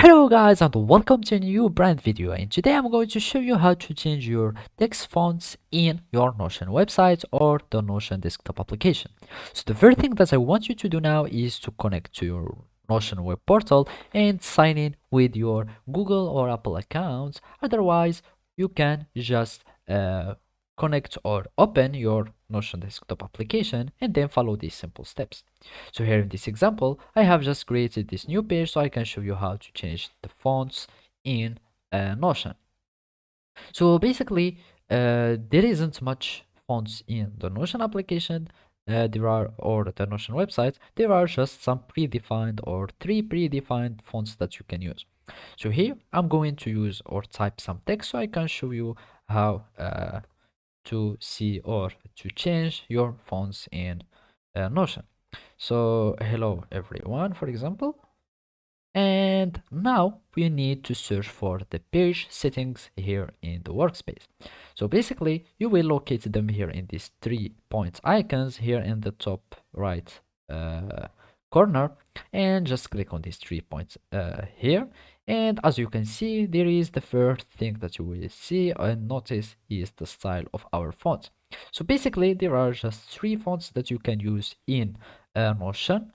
Hello guys and welcome to a new brand video, and today I'm going to show you how to change your text fonts in your Notion website or the Notion desktop application. So the first thing that I want you to do now is to connect to your Notion web portal and sign in with your Google or Apple accounts. Otherwise, you can just connect or open your Notion desktop application and then follow these simple steps. So here in this example, I have just created this new page so I can show you how to change the fonts in Notion. So basically, there isn't much fonts in the Notion application. Or the Notion website, there are just some predefined or three predefined fonts that you can use. So here I'm going to use or type some text so I can show you how to see or to change your fonts in Notion. So hello everyone, for example, and now we need to search for the page settings here in the workspace. So basically you will locate them here in these 3 point icons here in the top right corner, and just click on these 3 points here. And as you can see, there is the first thing that you will see and notice is the style of our font. So basically there are just 3 fonts that you can use in Notion.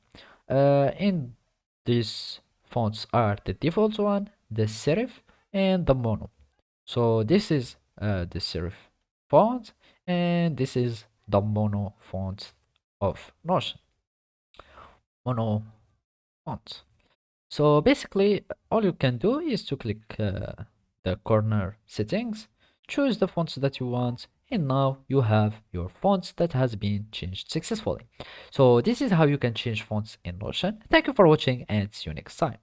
In these fonts are the default one, the serif, and the mono. So this is the serif font, and this is the mono font of Notion. Mono font. So basically, all you can do is to click the corner settings, choose the fonts that you want, and now you have your fonts that has been changed successfully. So this is how you can change fonts in Notion. Thank you for watching and see you next time.